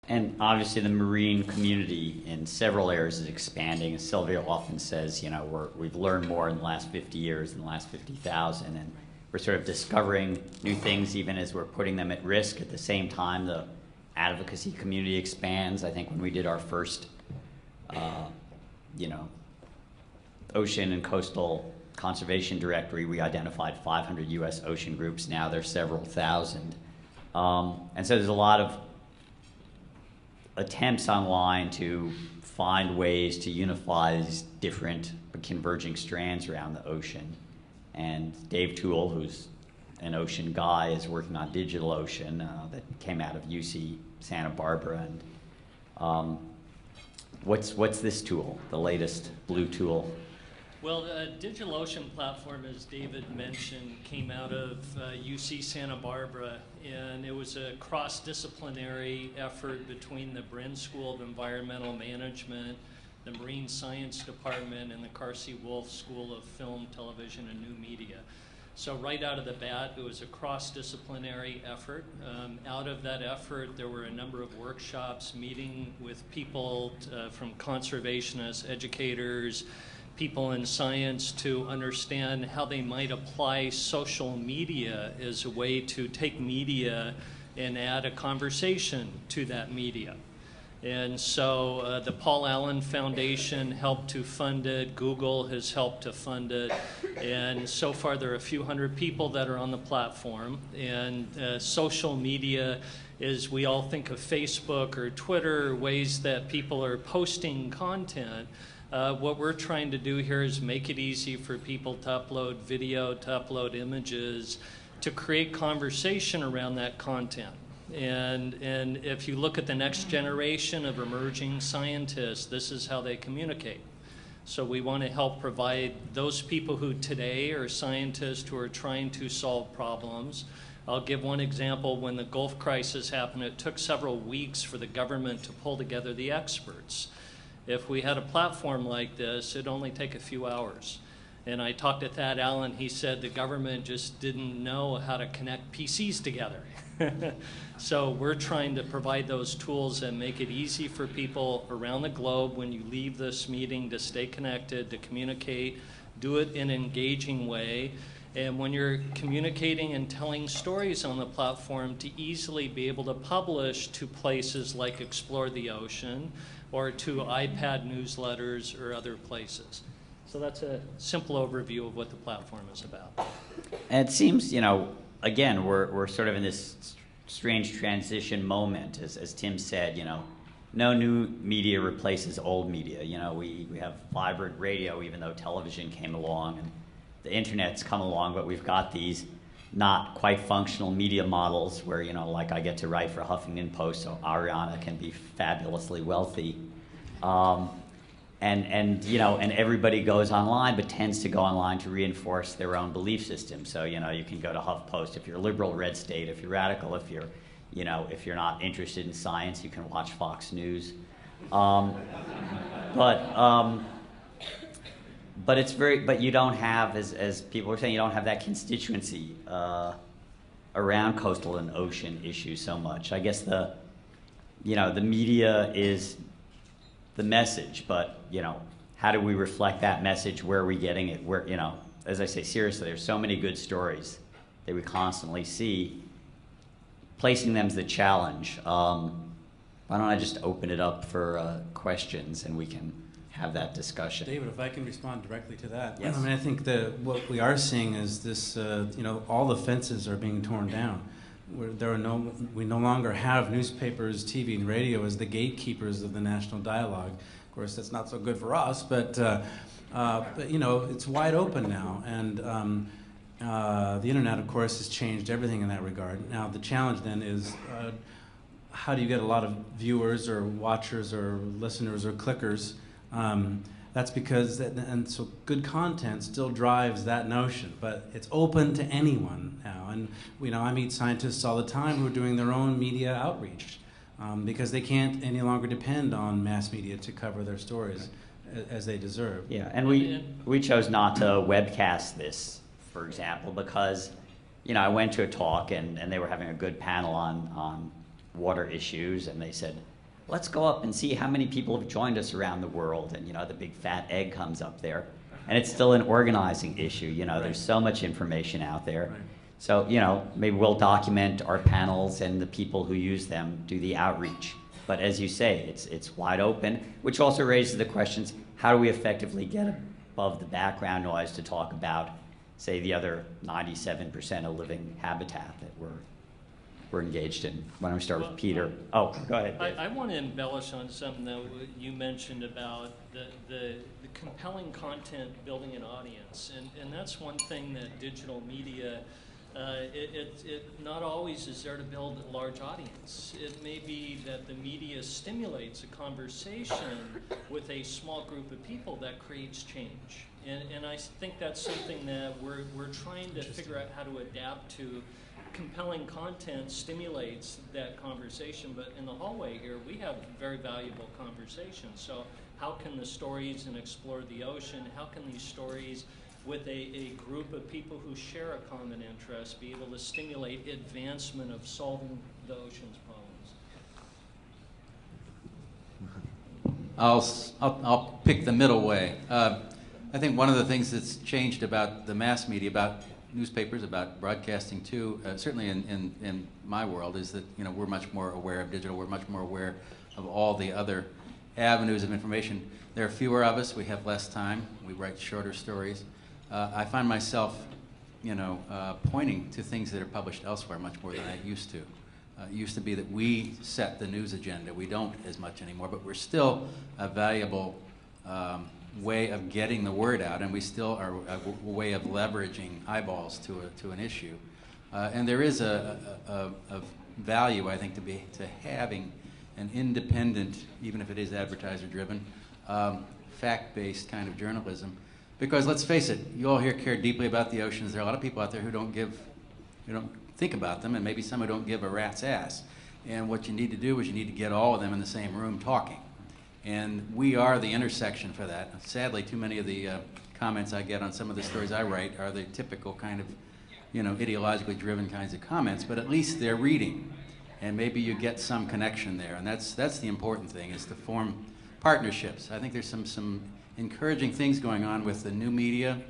And obviously the marine community in several areas is expanding. As Sylvia often says, you know, we've learned more in the last 50 years than the last 50,000, and we're sort of discovering new things even as we're putting them at risk. At the same time, the advocacy community expands. I think when we did our first, you know, ocean and coastal conservation directory, we identified 500 U.S. ocean groups. Now there's several thousand. And so there's a lot of attempts online to find ways to unify these different but converging strands around the ocean. And Dave Toole, who's an ocean guy, is working on DigitalOcean that came out of UC Santa Barbara. And what's this tool, the latest blue tool? Well, the DigitalOcean platform, as David mentioned, came out of UC Santa Barbara, and it was a cross-disciplinary effort between the Brin School of Environmental Management, the Marine Science Department, and the Carsey Wolf School of Film, Television, and New Media. So right out of the bat, it was a cross-disciplinary effort. Out of that effort, there were a number of workshops, meeting with people from conservationists, educators, people in science to understand how they might apply social media as a way to take media and add a conversation to that media. And so the Paul Allen Foundation helped to fund it. Google has helped to fund it. And so far there are a few hundred people that are on the platform. And social media is, we all think of Facebook or Twitter, ways that people are posting content. What we're trying to do here is make it easy for people to upload video, to upload images, to create conversation around that content. And if you look at the next generation of emerging scientists, this is how they communicate. So we want to help provide those people who today are scientists who are trying to solve problems. I'll give one example. When the Gulf crisis happened, it took several weeks for the government to pull together the experts. If we had a platform like this, it'd only take a few hours. And I talked to Thad Allen. He said the government just didn't know how to connect PCs together. So we're trying to provide those tools and make it easy for people around the globe when you leave this meeting to stay connected, to communicate, do it in an engaging way. And when you're communicating and telling stories on the platform, to easily be able to publish to places like Explore the Ocean, or to iPad newsletters or other places. So that's a simple overview of what the platform is about. And it seems, you know, again, we're sort of in this strange transition moment, as Tim said, you know, no new media replaces old media. You know, we have vibrant radio, even though television came along, and the internet's come along, but we've got these not quite functional media models where, you know, like I get to write for Huffington Post, so Ariana can be fabulously wealthy. And you know, and everybody goes online, but tends to go online to reinforce their own belief system. So, you know, you can go to HuffPost if you're liberal, Red State if you're radical, if you're, you know, if you're not interested in science, you can watch Fox News. But it's very, but you don't have, as people are saying, you don't have that constituency around coastal and ocean issues so much. I guess the media is the message, but, you know, how do we reflect that message? Where are we getting it? Where, you know, as I say, seriously, there's so many good stories that we constantly see. Placing them is the challenge. Why don't I just open it up for questions and we can have that discussion. David, if I can respond directly to that. Yes. I mean, I think that what we are seeing is this, you know, all the fences are being torn down. We no longer have newspapers, TV, and radio as the gatekeepers of the national dialogue. Of course, that's not so good for us, but you know, it's wide open now. And the internet, of course, has changed everything in that regard. Now, the challenge then is, how do you get a lot of viewers or watchers or listeners or clickers? That's because, and so good content still drives that notion, but it's open to anyone now. And, you know, I meet scientists all the time who are doing their own media outreach because they can't any longer depend on mass media to cover their stories as they deserve. Yeah, and we chose not to webcast this, for example, because, you know, I went to a talk and they were having a good panel on water issues, and they said, let's go up and see how many people have joined us around the world. And, the big fat egg comes up there. And it's still an organizing issue. There's so much information out there. Right. So, maybe we'll document our panels and the people who use them, do the outreach. But as you say, it's wide open, which also raises the questions, how do we effectively get above the background noise to talk about, say, the other 97% of living habitat that we're engaged in? Why don't we start with Peter? Oh, go ahead, Dave. I want to embellish on something that you mentioned about the compelling content building an audience. And that's one thing that digital media, it not always is there to build a large audience. It may be that the media stimulates a conversation with a small group of people that creates change. And I think that's something that we're trying to figure out how to adapt to. Compelling content stimulates that conversation, but in the hallway here, we have very valuable conversations. So how can the stories and explore the ocean, how can these stories with a group of people who share a common interest be able to stimulate advancement of solving the ocean's problems? I'll pick the middle way. I think one of the things that's changed about the mass media, about newspapers, about broadcasting too, certainly in my world, is that we're much more aware of digital. We're much more aware of all the other avenues of information. There are fewer of us. We have less time. We write shorter stories. I find myself, pointing to things that are published elsewhere much more than I used to. It used to be that we set the news agenda. We don't as much anymore, but we're still a valuable way of getting the word out, and we still are a way of leveraging eyeballs to an issue. And there is a value, I think, to having an independent, even if it is advertiser-driven, fact-based kind of journalism. Because let's face it, you all here care deeply about the oceans. There are a lot of people out there who don't think about them, and maybe some who don't give a rat's ass. And what you need to do is you need to get all of them in the same room talking. And we are the intersection for that. Sadly, too many of the comments I get on some of the stories I write are the typical kind of, ideologically driven kinds of comments, but at least they're reading. And maybe you get some connection there. And that's the important thing, is to form partnerships. I think there's some encouraging things going on with the new media,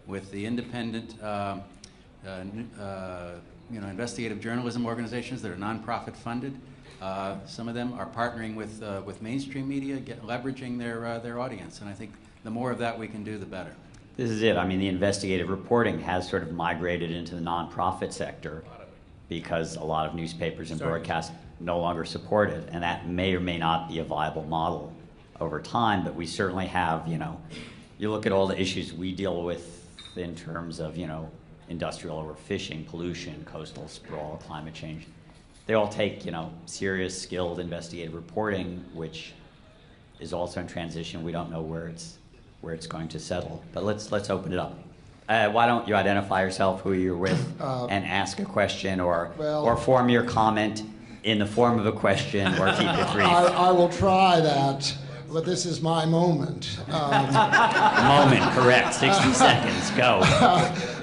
with the independent investigative journalism organizations that are nonprofit funded. Some of them are partnering with mainstream media, leveraging their audience, and I think the more of that we can do, the better. This is it. I mean, the investigative reporting has sort of migrated into the nonprofit sector because a lot of newspapers and broadcasts no longer support it, and that may or may not be a viable model over time, but we certainly have, you look at all the issues we deal with in terms of, industrial overfishing, pollution, coastal sprawl, climate change. They all take, serious, skilled investigative reporting, which is also in transition. We don't know where it's going to settle. But let's open it up. Why don't you identify yourself, who you're with, and ask a question, or form your comment in the form of a question, or keep it brief. I will try that, but this is my moment. Moment, correct. 60 seconds. Go.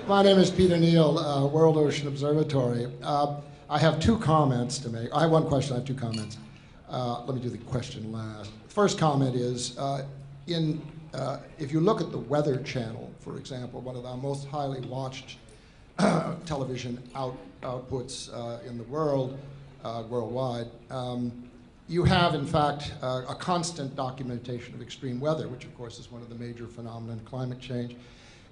My name is Peter Neal, World Ocean Observatory. I have two comments to make. I have one question, I have two comments. Let me do the question last. First comment is, if you look at the Weather Channel, for example, one of the most highly watched television outputs in the world, worldwide, you have, in fact, a constant documentation of extreme weather, which, of course, is one of the major phenomena in climate change.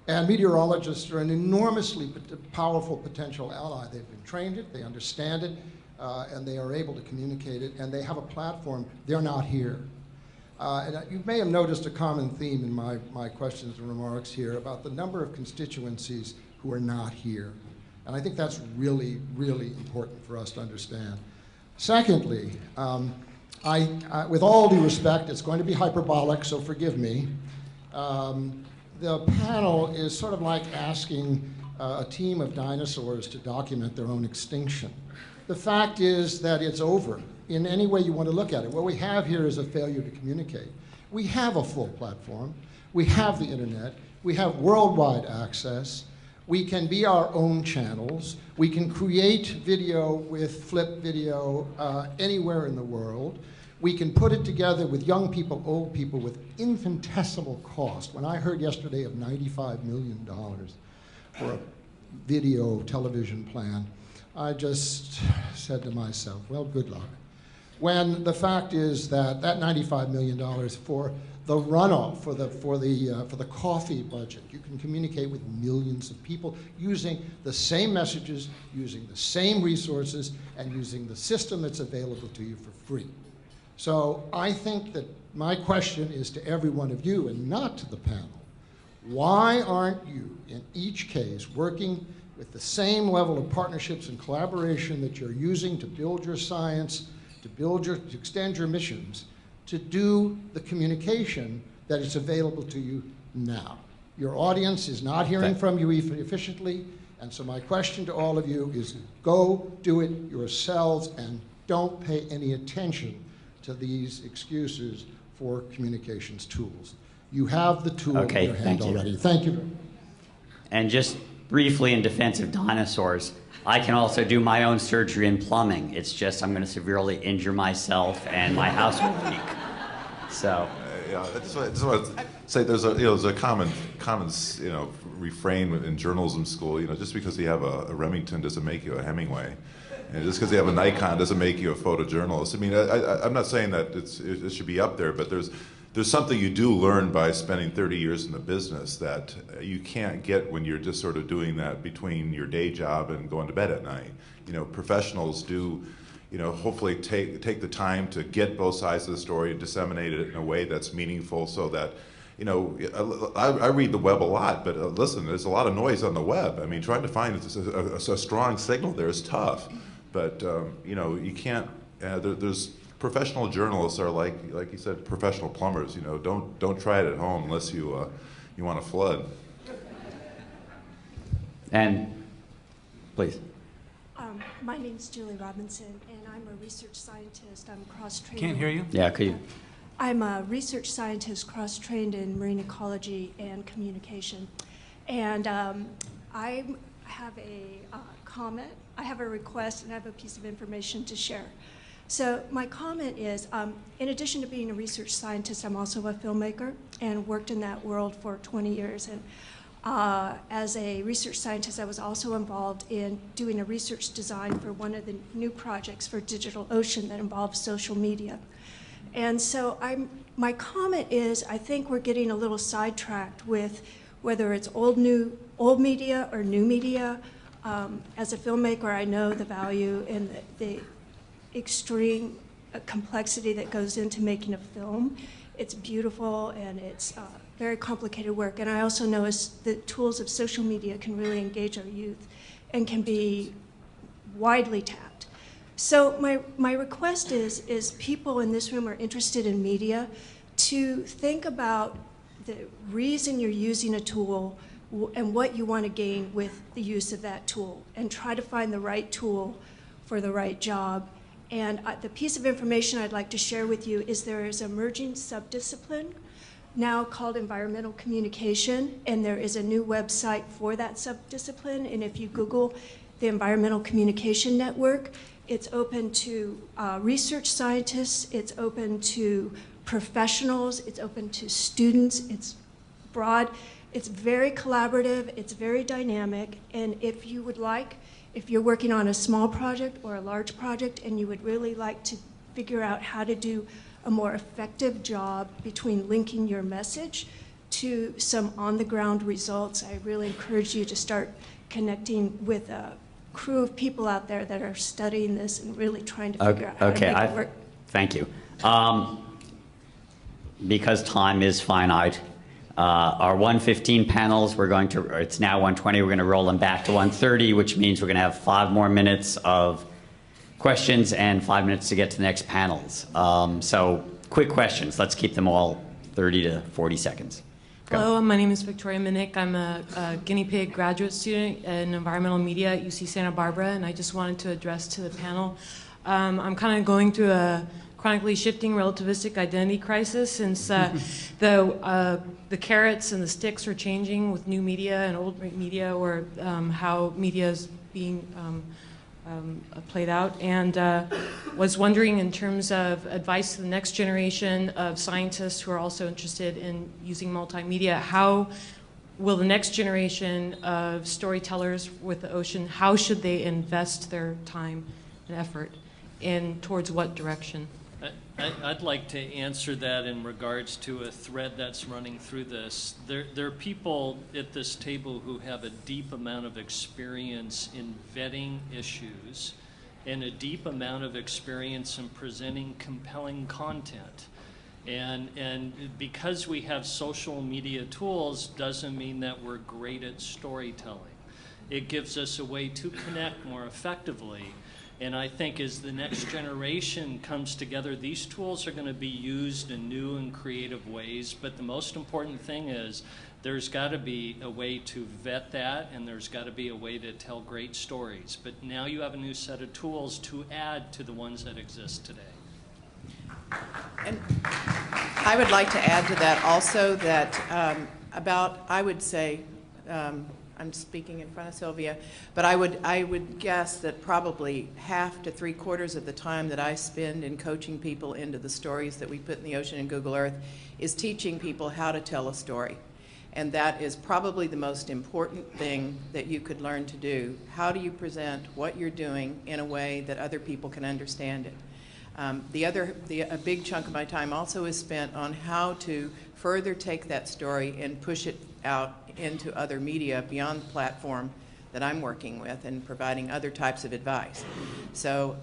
And meteorologists are an enormously powerful potential ally. They've been trained it, they understand it, and they are able to communicate it, and they have a platform. They're not here. And you may have noticed a common theme in my questions and remarks here about the number of constituencies who are not here. And I think that's really, really important for us to understand. Secondly, with all due respect, it's going to be hyperbolic, so forgive me. The panel is sort of like asking a team of dinosaurs to document their own extinction. The fact is that it's over in any way you want to look at it. What we have here is a failure to communicate. We have a full platform. We have the internet. We have worldwide access. We can be our own channels. We can create video with flip video anywhere in the world. We can put it together with young people, old people, with infinitesimal cost. When I heard yesterday of $95 million for a video television plan, I just said to myself, well, good luck. When the fact is that that $95 million for the runoff, for the coffee budget, you can communicate with millions of people using the same messages, using the same resources, and using the system that's available to you for free. So I think that my question is to every one of you and not to the panel. Why aren't you, in each case, working with the same level of partnerships and collaboration that you're using to build your science, to extend your missions, to do the communication that is available to you now? Your audience is not hearing from you efficiently, and so my question to all of you is go do it yourselves and don't pay any attention to these excuses for communications tools. You have the tool in your hand already. Thank you. And just briefly, in defense of dinosaurs, I can also do my own surgery in plumbing. It's just I'm going to severely injure myself and my house will leak. So. Yeah, I just want to say there's a common refrain in journalism school. Just because you have a Remington doesn't make you a Hemingway. And just because you have a Nikon doesn't make you a photojournalist. I mean, I'm not saying that it should be up there, but there's something you do learn by spending 30 years in the business that you can't get when you're just sort of doing that between your day job and going to bed at night. Professionals do, hopefully take the time to get both sides of the story and disseminate it in a way that's meaningful so that, I read the web a lot, but listen, there's a lot of noise on the web. I mean, trying to find a strong signal there is tough. But you can't. There's professional journalists are like you said, professional plumbers. Don't try it at home unless you want to flood. And please. My name's Julie Robinson, and I'm a research scientist. I'm cross-trained. Can't hear you. Yeah, could you? I'm a research scientist cross-trained in marine ecology and communication. And I have a comment, I have a request, and I have a piece of information to share. So my comment is, in addition to being a research scientist, I'm also a filmmaker and worked in that world for 20 years. And as a research scientist, I was also involved in doing a research design for one of the new projects for DigitalOcean that involves social media. And so my comment is, I think we're getting a little sidetracked with whether it's old media or new media. As a filmmaker, I know the value and the extreme complexity that goes into making a film. It's beautiful and it's very complicated work. And I also know the tools of social media can really engage our youth and can be widely tapped. So my request is people in this room are interested in media to think about the reason you're using a tool and what you want to gain with the use of that tool, and try to find the right tool for the right job. And the piece of information I'd like to share with you is there is an emerging subdiscipline now called environmental communication, and there is a new website for that subdiscipline. And if you Google the Environmental Communication Network, it's open to research scientists, it's open to professionals, it's open to students, it's broad, it's very collaborative, it's very dynamic, and if you would like, if you're working on a small project or a large project and you would really like to figure out how to do a more effective job between linking your message to some on-the-ground results, I really encourage you to start connecting with a crew of people out there that are studying this and really trying to figure out how to make it work. Thank you. Because time is finite, our 1:15 panels, it's now 1:20, we're going to roll them back to 1:30, which means we're going to have 5 more minutes of questions and 5 minutes to get to the next panels. So quick questions. Let's keep them all 30 to 40 seconds. Go. Hello, my name is Victoria Minnick. I'm a guinea pig graduate student in environmental media at UC Santa Barbara, and I just wanted to address to the panel. I'm kind of going through a chronically shifting relativistic identity crisis since the carrots and the sticks are changing with new media and old media, or how media is being played out, and was wondering, in terms of advice to the next generation of scientists who are also interested in using multimedia, how will the next generation of storytellers with the ocean, how should they invest their time and effort in towards what direction? I'd like to answer that in regards to a thread that's running through this. There are people at this table who have a deep amount of experience in vetting issues and a deep amount of experience in presenting compelling content. And because we have social media tools doesn't mean that we're great at storytelling. It gives us a way to connect more effectively. And I think as the next generation comes together, these tools are going to be used in new and creative ways. But the most important thing is there's got to be a way to vet that, and there's got to be a way to tell great stories. But now you have a new set of tools to add to the ones that exist today. And I would like to add to that also that I would say, I'm speaking in front of Sylvia, but I would guess that probably half to 3/4 of the time that I spend in coaching people into the stories that we put in the ocean and Google Earth is teaching people how to tell a story. And that is probably the most important thing that you could learn to do. How do you present what you're doing in a way that other people can understand it? A big chunk of my time also is spent on how to further take that story and push it out into other media beyond the platform that I'm working with and providing other types of advice. So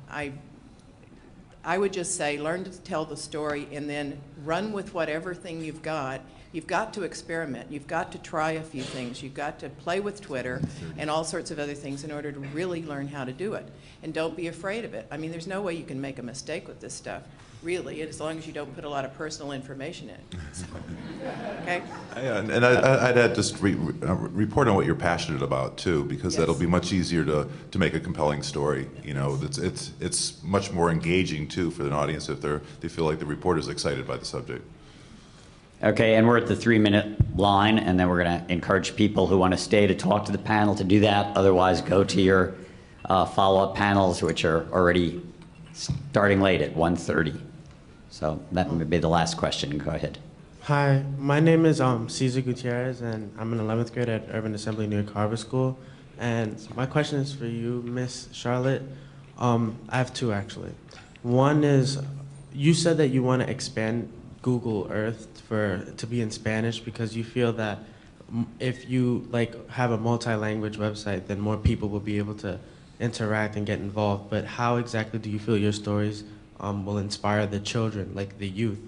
I would just say learn to tell the story and then run with whatever thing you've got. You've got to experiment. You've got to try a few things. You've got to play with Twitter and all sorts of other things in order to really learn how to do it. And don't be afraid of it. I mean, there's no way you can make a mistake with this stuff, really, as long as you don't put a lot of personal information in it. So, okay? Yeah, and I'd add just report on what you're passionate about too, because Yes. that'll be much easier to make a compelling story. You know, it's much more engaging too for an audience if they feel like the reporter's excited by the subject. Okay, and we're at the 3-minute line, and then we're going to encourage people who want to stay to talk to the panel to do that. Otherwise, go to your follow-up panels, which are already starting late at 1:30. So that would be the last question. Go ahead. Hi, my name is Cesar Gutierrez, and I'm in 11th grade at Urban Assembly New York Harbor School. And my question is for you, Miss Charlotte. I have two, actually. One is, you said that you want to expand Google Earth to be in Spanish because you feel that if you have a multi-language website, then more people will be able to interact and get involved. But how exactly do you feel your stories will inspire the children, like the youth,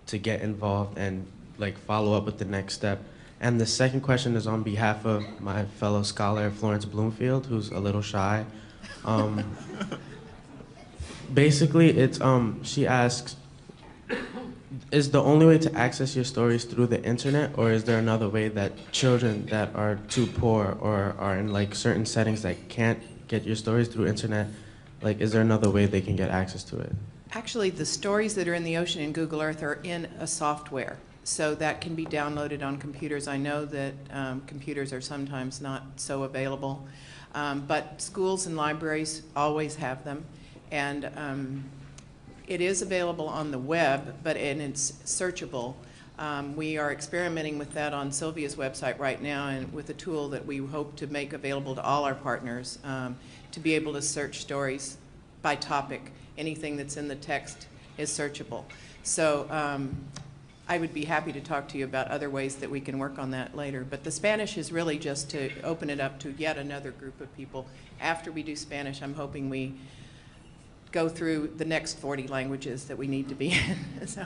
to get involved and follow up with the next step? And the second question is on behalf of my fellow scholar Florence Bloomfield, who's a little shy. Basically, it's she asks, is the only way to access your stories through the internet, or is there another way that children that are too poor or are in certain settings that can't get your stories through internet, is there another way they can get access to it? Actually, the stories that are in the ocean and Google Earth are in a software, so that can be downloaded on computers. I know that computers are sometimes not so available, but schools and libraries always have them. And it is available on the web, and it's searchable. We are experimenting with that on Sylvia's website right now, and with a tool that we hope to make available to all our partners to be able to search stories by topic. Anything that's in the text is searchable. So I would be happy to talk to you about other ways that we can work on that later. But the Spanish is really just to open it up to yet another group of people. After we do Spanish, I'm hoping we go through the next 40 languages that we need to be in. So.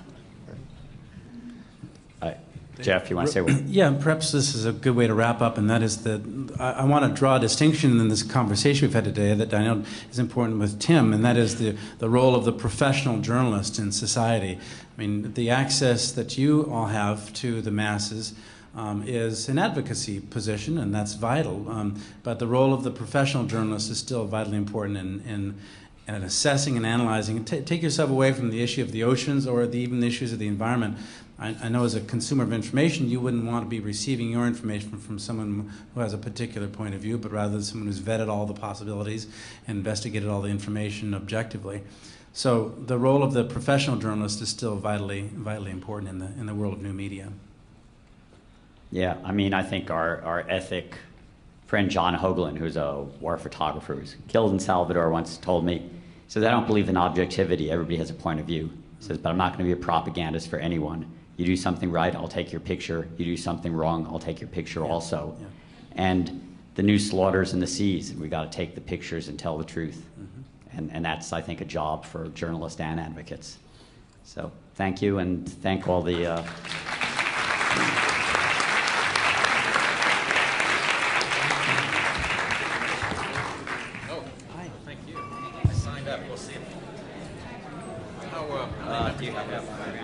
Jeff, you want to say what? Yeah, perhaps this is a good way to wrap up, and that is that I want to draw a distinction in this conversation we've had today that I know is important with Tim, and that is the role of the professional journalist in society. I mean, the access that you all have to the masses is an advocacy position, and that's vital. But the role of the professional journalist is still vitally important and assessing and analyzing. Take yourself away from the issue of the oceans or even the issues of the environment. I know as a consumer of information, you wouldn't want to be receiving your information from someone who has a particular point of view, but rather someone who's vetted all the possibilities and investigated all the information objectively. So the role of the professional journalist is still vitally important in the world of new media. Yeah, I mean, I think our ethic friend John Hoagland, who's a war photographer who's killed in Salvador, once told me, he says, I don't believe in objectivity. Everybody has a point of view. He says, but I'm not going to be a propagandist for anyone. You do something right, I'll take your picture. You do something wrong, I'll take your picture also. Yeah. And the new slaughters in the seas, we got to take the pictures and tell the truth. Mm-hmm. And that's, I think, a job for journalists and advocates. So thank you, and thank all the... Thank you. I signed up. We'll see. do you have